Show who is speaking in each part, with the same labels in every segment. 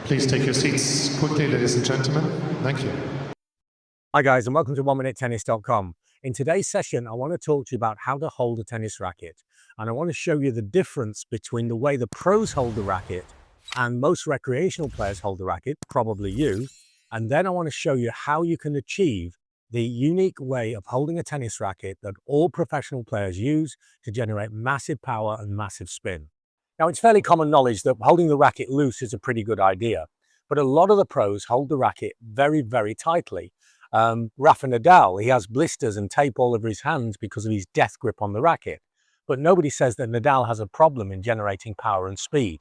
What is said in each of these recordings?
Speaker 1: Please take your seats quickly, ladies and gentlemen. Thank you.
Speaker 2: Hi guys, and welcome to 1MinuteTennis.com. In today's session, I want to talk to you about how to hold a tennis racket. And I want to show you the difference between the way the pros hold the racket and most recreational players hold the racket, probably you. And then I want to show you how you can achieve the unique way of holding a tennis racket that all professional players use to generate massive power and massive spin. Now, it's fairly common knowledge that holding the racket loose is a pretty good idea, but a lot of the pros hold the racket very, very tightly. Rafa Nadal, he has blisters and tape all over his hands because of his death grip on the racket. But nobody says that Nadal has a problem in generating power and speed.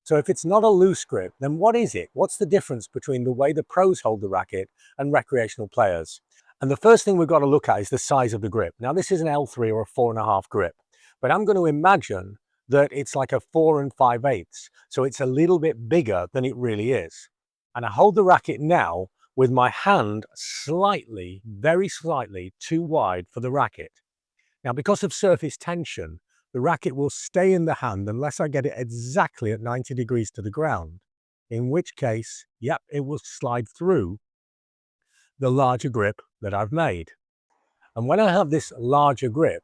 Speaker 2: So if it's not a loose grip, then what is it? What's the difference between the way the pros hold the racket and recreational players? And the first thing we've got to look at is the size of the grip. Now, this is an L3 or a 4.5 grip, but I'm going to imagine that it's like a 4 5/8. So it's a little bit bigger than it really is. And I hold the racket now with my hand slightly, very slightly too wide for the racket. Now, because of surface tension, the racket will stay in the hand unless I get it exactly at 90 degrees to the ground, in which case, yep, it will slide through the larger grip that I've made. And when I have this larger grip,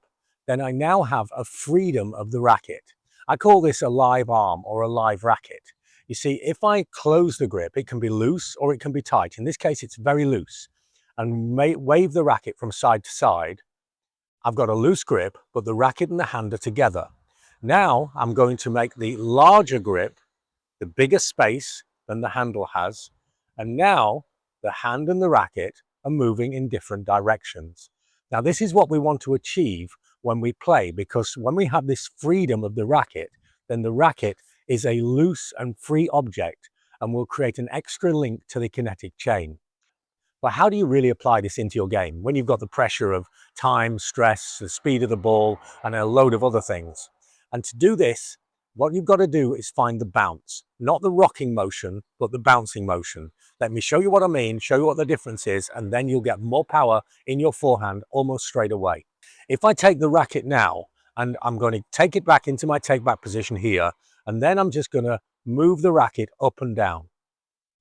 Speaker 2: then I now have a freedom of the racket. I call this a live arm or a live racket. You see, if I close the grip, it can be loose or it can be tight. In this case, it's very loose. And wave the racket from side to side, I've got a loose grip, but the racket and the hand are together. Now I'm going to make the larger grip, the bigger space than the handle has. And now the hand and the racket are moving in different directions. Now, this is what we want to achieve when we play, because when we have this freedom of the racket, then the racket is a loose and free object and will create an extra link to the kinetic chain. But how do you really apply this into your game when you've got the pressure of time, stress, the speed of the ball, and a load of other things? And to do this, what you've got to do is find the bounce, not the rocking motion, but the bouncing motion. Let me show you what I mean, show you what the difference is, and then you'll get more power in your forehand almost straight away. If I take the racket now, and I'm going to take it back into my take back position here, and then I'm just going to move the racket up and down.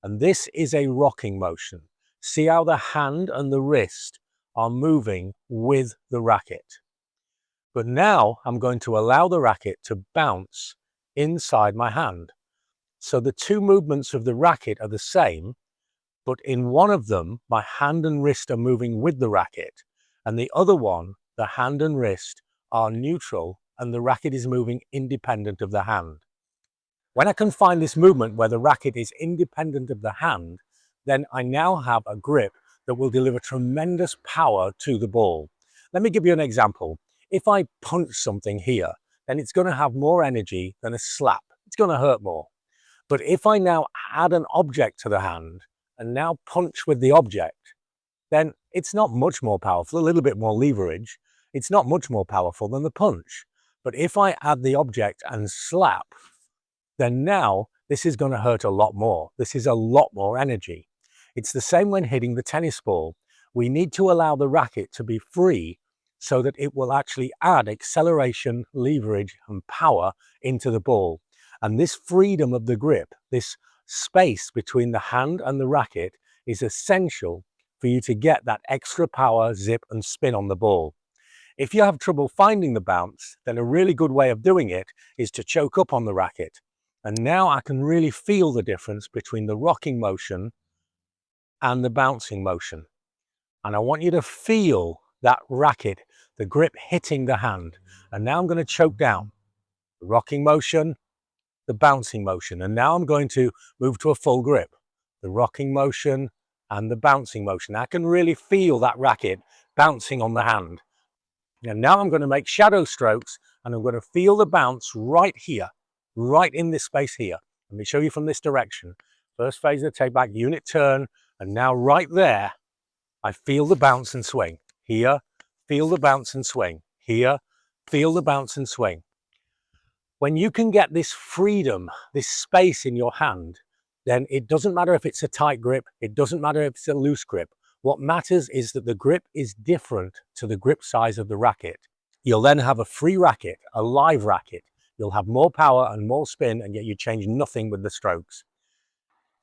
Speaker 2: And this is a rocking motion. See how the hand and the wrist are moving with the racket. But now I'm going to allow the racket to bounce inside my hand. So the two movements of the racket are the same, but in one of them, my hand and wrist are moving with the racket, and the other one, the hand and wrist are neutral, and the racket is moving independent of the hand. When I can find this movement where the racket is independent of the hand, then I now have a grip that will deliver tremendous power to the ball. Let me give you an example. If I punch something here, then it's going to have more energy than a slap. It's going to hurt more. But if I now add an object to the hand and now punch with the object, then it's not much more powerful, a little bit more leverage. It's not much more powerful than the punch. But if I add the object and slap, then now this is going to hurt a lot more. This is a lot more energy. It's the same when hitting the tennis ball. We need to allow the racket to be free so that it will actually add acceleration, leverage, and power into the ball. And this freedom of the grip, this space between the hand and the racket, is essential for you to get that extra power, zip, and spin on the ball. If you have trouble finding the bounce, then a really good way of doing it is to choke up on the racket. And now I can really feel the difference between the rocking motion and the bouncing motion. And I want you to feel that racket, the grip hitting the hand. And now I'm going to choke down the rocking motion, the bouncing motion. And now I'm going to move to a full grip, the rocking motion and the bouncing motion. I can really feel that racket bouncing on the hand. And now I'm going to make shadow strokes and I'm going to feel the bounce right here, right in this space here. Let me show you from this direction. First phase of the take back, unit turn, and now right there, I feel the bounce and swing. Here, feel the bounce and swing. Here, feel the bounce and swing. When you can get this freedom, this space in your hand, then it doesn't matter if it's a tight grip, it doesn't matter if it's a loose grip. What matters is that the grip is different to the grip size of the racket. You'll then have a free racket, a live racket. You'll have more power and more spin, and yet you change nothing with the strokes.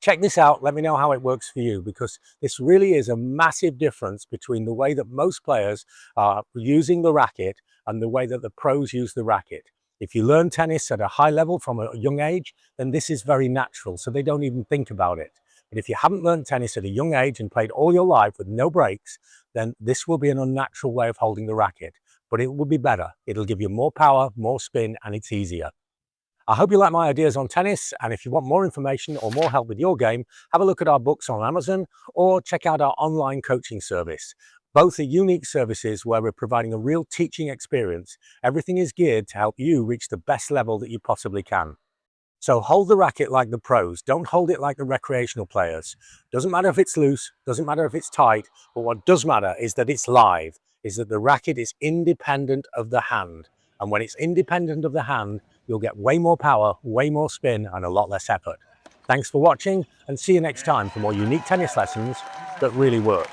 Speaker 2: Check this out, let me know how it works for you, because this really is a massive difference between the way that most players are using the racket and the way that the pros use the racket. If you learn tennis at a high level from a young age, then this is very natural, so they don't even think about it. But if you haven't learned tennis at a young age and played all your life with no breaks, then this will be an unnatural way of holding the racket. But it will be better. It'll give you more power, more spin, and it's easier. I hope you like my ideas on tennis, and if you want more information or more help with your game, have a look at our books on Amazon or check out our online coaching service. Both are unique services where we're providing a real teaching experience. Everything is geared to help you reach the best level that you possibly can. So hold the racket like the pros, don't hold it like the recreational players. Doesn't matter if it's loose, doesn't matter if it's tight, but what does matter is that it's live, is that the racket is independent of the hand. And when it's independent of the hand, you'll get way more power, way more spin, and a lot less effort. Thanks for watching, and see you next time for more unique tennis lessons that really work.